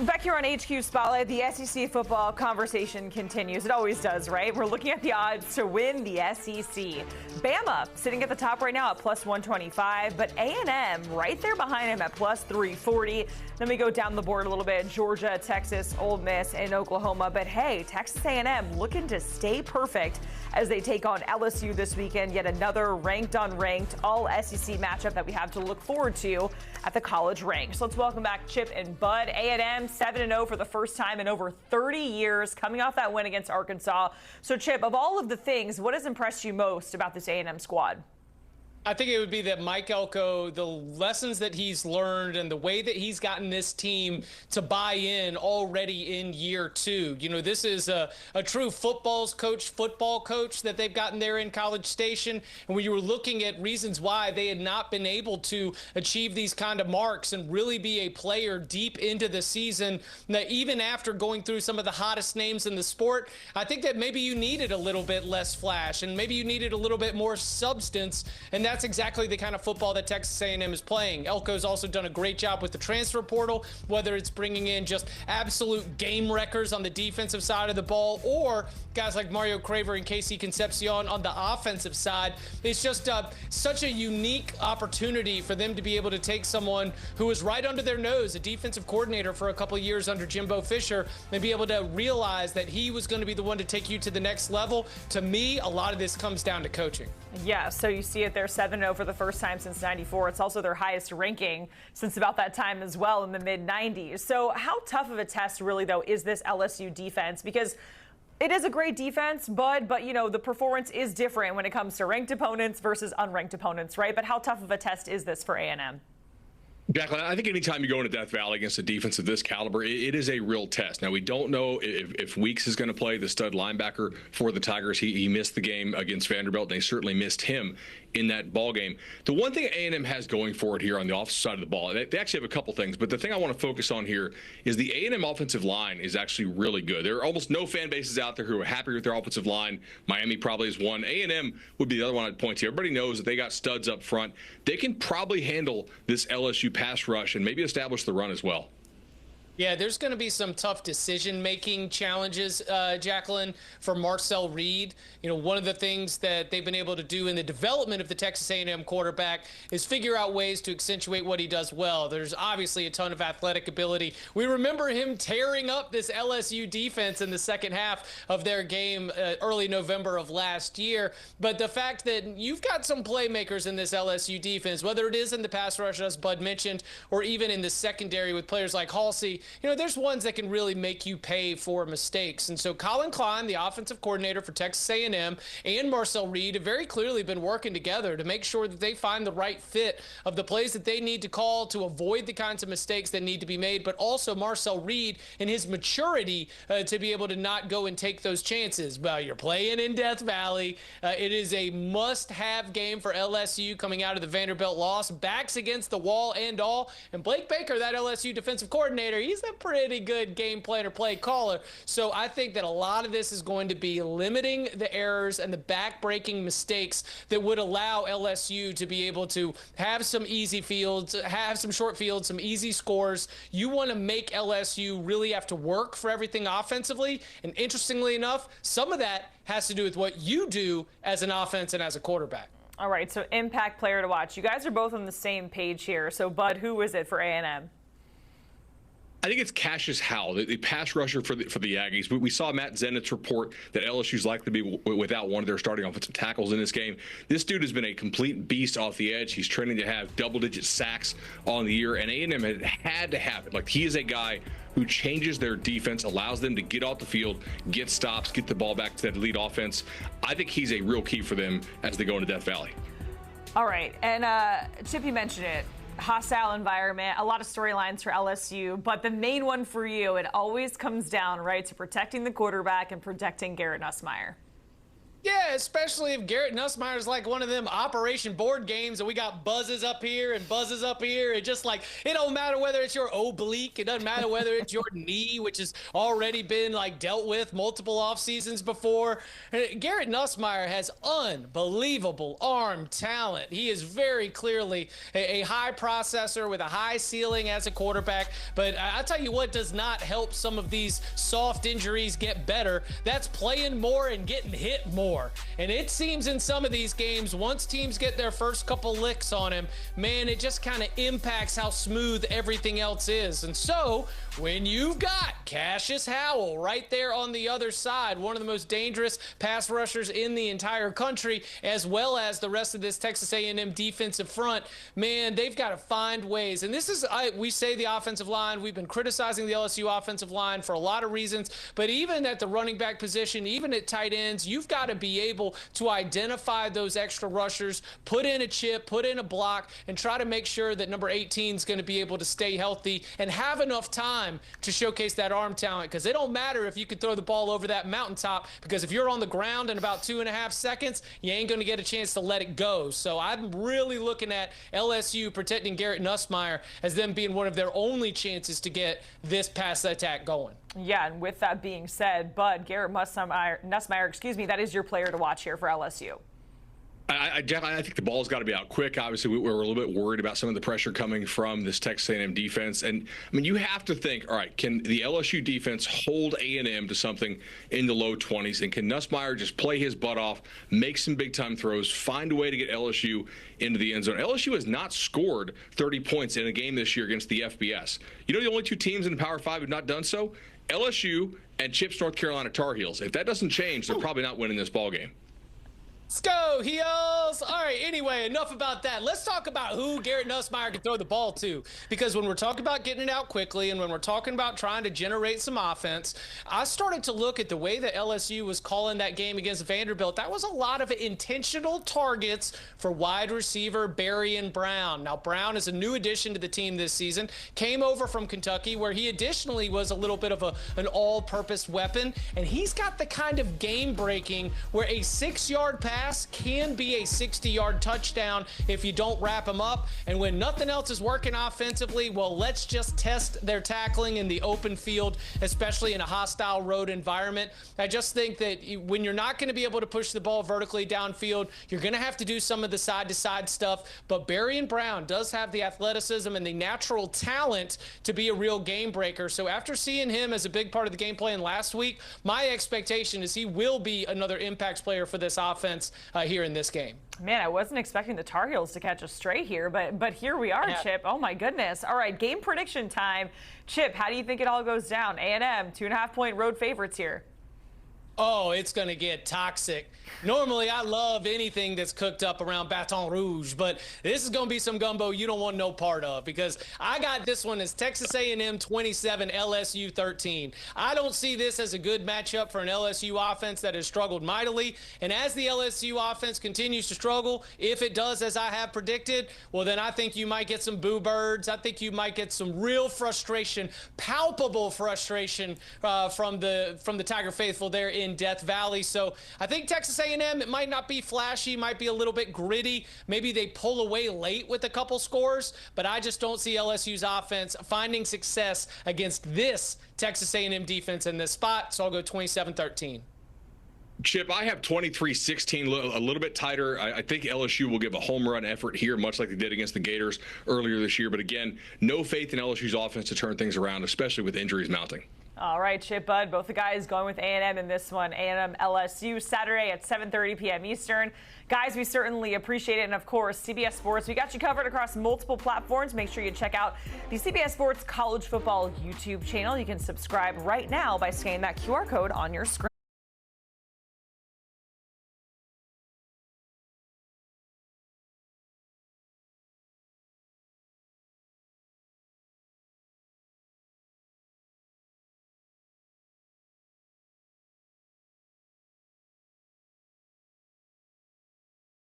Back here on HQ Spotlight, the SEC football conversation continues. It always does, right? We're looking at the odds to win the SEC. Bama sitting at the top right now at plus 125, but A&M right there behind him at plus 340. Then we go down the board a little bit. Georgia, Texas, Ole Miss, and Oklahoma. But hey, Texas A&M looking to stay perfect as they take on LSU this weekend. Yet another ranked unranked all SEC matchup that we have to look forward to at the college ranks. So let's welcome back Chip and Bud. A&M 7-0 for the first time in over 30 years, coming off that win against Arkansas. So Chip, of all of the things, what has impressed you most about this A&M squad? I think it would be that Mike Elko, the lessons that he's learned and the way that he's gotten this team to buy in already in year two. You know, this is a true football coach that they've gotten there in College Station. And when you were looking at reasons why they had not been able to achieve these kind of marks and really be a player deep into the season, that even after going through some of the hottest names in the sport, I think that maybe you needed a little bit less flash and maybe you needed a little bit more substance. And that's exactly the kind of football that Texas A&M is playing. Elko's also done a great job with the transfer portal, whether it's bringing in just absolute game wreckers on the defensive side of the ball or guys like Mario Craver and Casey Concepcion on the offensive side. It's just such a unique opportunity for them to be able to take someone who was right under their nose, a defensive coordinator for a couple of years under Jimbo Fisher, and be able to realize that he was going to be the one to take you to the next level. To me, a lot of this comes down to coaching. Yeah, so you see it there, 7-0 for the first time since '94. It's also their highest ranking since about that time as well, in the mid-90s. So how tough of a test really, though, is this LSU defense? Because it is a great defense, but you know, the performance is different when it comes to ranked opponents versus unranked opponents, right? But how tough of a test is this for A&M? Jacqueline, I think anytime you go into Death Valley against a defense of this caliber, it is a real test. Now, we don't know if Weeks is going to play, the stud linebacker for the Tigers. He missed the game against Vanderbilt, and they certainly missed him in that ball game. The one thing A&M has going for it here on the offensive side of the ball, they actually have a couple things, but the thing I want to focus on here is the A&M offensive line is actually really good. There are almost no fan bases out there who are happy with their offensive line. Miami probably is one. A&M would be the other one I'd point to. Everybody knows that they got studs up front. They can probably handle this LSU pass rush and maybe establish the run as well. Yeah, there's going to be some tough decision-making challenges, Jacqueline, for Marcel Reed. You know, one of the things that they've been able to do in the development of the Texas A&M quarterback is figure out ways to accentuate what he does well. There's obviously a ton of athletic ability. We remember him tearing up this LSU defense in the second half of their game early November of last year. But the fact that you've got some playmakers in this LSU defense, whether it is in the pass rush, as Bud mentioned, or even in the secondary with players like Halsey, you know, there's ones that can really make you pay for mistakes. And so Colin Klein, the offensive coordinator for Texas A&M, and Marcel Reed have very clearly been working together to make sure that they find the right fit of the plays that they need to call to avoid the kinds of mistakes that need to be made, but also Marcel Reed and his maturity to be able to not go and take those chances. Well, you're playing in Death Valley. It is a must-have game for LSU coming out of the Vanderbilt loss. Backs against the wall and all. And Blake Baker, that LSU defensive coordinator, he's a pretty good game plan or play caller. So I think that a lot of this is going to be limiting the errors and the back-breaking mistakes that would allow LSU to be able to have some easy fields, have some short fields, some easy scores. You want to make LSU really have to work for everything offensively. And interestingly enough, some of that has to do with what you do as an offense and as a quarterback. All right, so impact player to watch. You guys are both on the same page here. So, Bud, who is it for A&M? I think it's Cassius Howell, the pass rusher for the Aggies. We saw Matt Zenit's report that LSU's likely to be without one of their starting offensive tackles in this game. This dude has been a complete beast off the edge. He's training to have double-digit sacks on the year, and A&M had to have it. Like, he is a guy who changes their defense, allows them to get off the field, get stops, get the ball back to that elite offense. I think he's a real key for them as they go into Death Valley. All right, and Chip, you mentioned it. Hostile environment, a lot of storylines for LSU, but the main one for you, it always comes down, right, to protecting the quarterback and protecting Garrett Nussmeier. Yeah, especially if Garrett Nussmeier is like one of them Operation board games and we got buzzes up here and buzzes up here. It just like, it don't matter whether it's your oblique. It doesn't matter whether it's your knee, which has already been like dealt with multiple off seasons before. Garrett Nussmeier has unbelievable arm talent. He is very clearly a high processor with a high ceiling as a quarterback. But I tell you what does not help some of these soft injuries get better. That's playing more and getting hit more. And it seems in some of these games, once teams get their first couple licks on him, man, it just kind of impacts how smooth everything else is. And so when you've got Cassius Howell right there on the other side, one of the most dangerous pass rushers in the entire country, as well as the rest of this Texas A&M defensive front, man, they've got to find ways. And this is, we say the offensive line, we've been criticizing the LSU offensive line for a lot of reasons, but even at the running back position, even at tight ends, you've got to be able to identify those extra rushers, put in a chip, put in a block, and try to make sure that number 18 is going to be able to stay healthy and have enough time to showcase that arm talent, because it don't matter if you could throw the ball over that mountaintop, because if you're on the ground in about 2.5 seconds, you ain't going to get a chance to let it go. So I'm really looking at LSU protecting Garrett Nussmeier as them being one of their only chances to get this pass attack going. Yeah, and with that being said, Bud, Garrett Nussmeier, that is your player to watch here for LSU. I think the ball's got to be out quick. Obviously, we're a little bit worried about some of the pressure coming from this Texas A&M defense. And, I mean, you have to think, all right, can the LSU defense hold A&M to something in the low 20s? And can Nussmeier just play his butt off, make some big-time throws, find a way to get LSU into the end zone? LSU has not scored 30 points in a game this year against the FBS. You know the only two teams in the Power 5 who have not done so? LSU and Chip's North Carolina Tar Heels. If that doesn't change, they're probably not winning this ball game. Let's go, Heels. All right, anyway, enough about that. Let's talk about who Garrett Nussmeier can throw the ball to, because when we're talking about getting it out quickly and when we're talking about trying to generate some offense, I started to look at the way that LSU was calling that game against Vanderbilt. That was a lot of intentional targets for wide receiver Berrien Brown. Now, Brown is a new addition to the team this season, came over from Kentucky, where he additionally was a little bit of an all-purpose weapon, and he's got the kind of game-breaking where a 6-yard pass can be a 60-yard touchdown if you don't wrap them up. And when nothing else is working offensively, well, let's just test their tackling in the open field, especially in a hostile road environment. I just think that when you're not going to be able to push the ball vertically downfield, you're going to have to do some of the side-to-side stuff. But Berrien Brown does have the athleticism and the natural talent to be a real game breaker. So after seeing him as a big part of the game plan last week, my expectation is he will be another impact player for this offense here in this game. Man, I wasn't expecting the Tar Heels to catch a stray here, but here we are, yeah. Chip. Oh, my goodness. All right, game prediction time. Chip, how do you think it all goes down? A&M, 2.5-point road favorites here. Oh, it's going to get toxic. Normally, I love anything that's cooked up around Baton Rouge, but this is going to be some gumbo you don't want no part of, because I got this one as Texas A&M 27, LSU 13. I don't see this as a good matchup for an LSU offense that has struggled mightily, and as the LSU offense continues to struggle, if it does as I have predicted, well, then I think you might get some boo birds. I think you might get some real frustration, palpable frustration from the Tiger faithful there in Death Valley. So I think Texas A&M, it might not be flashy, might be a little bit gritty. Maybe they pull away late with a couple scores, but I just don't see LSU's offense finding success against this Texas A&M defense in this spot. So I'll go 27-13. Chip, I have 23-16, a little bit tighter. I think LSU will give a home run effort here, much like they did against the Gators earlier this year. But again, no faith in LSU's offense to turn things around, especially with injuries mounting. All right, Chip, Bud, both the guys going with A&M in this one. A&M LSU Saturday at 7:30 p.m. Eastern. Guys, we certainly appreciate it. And, of course, CBS Sports, we got you covered across multiple platforms. Make sure you check out the CBS Sports College Football YouTube channel. You can subscribe right now by scanning that QR code on your screen.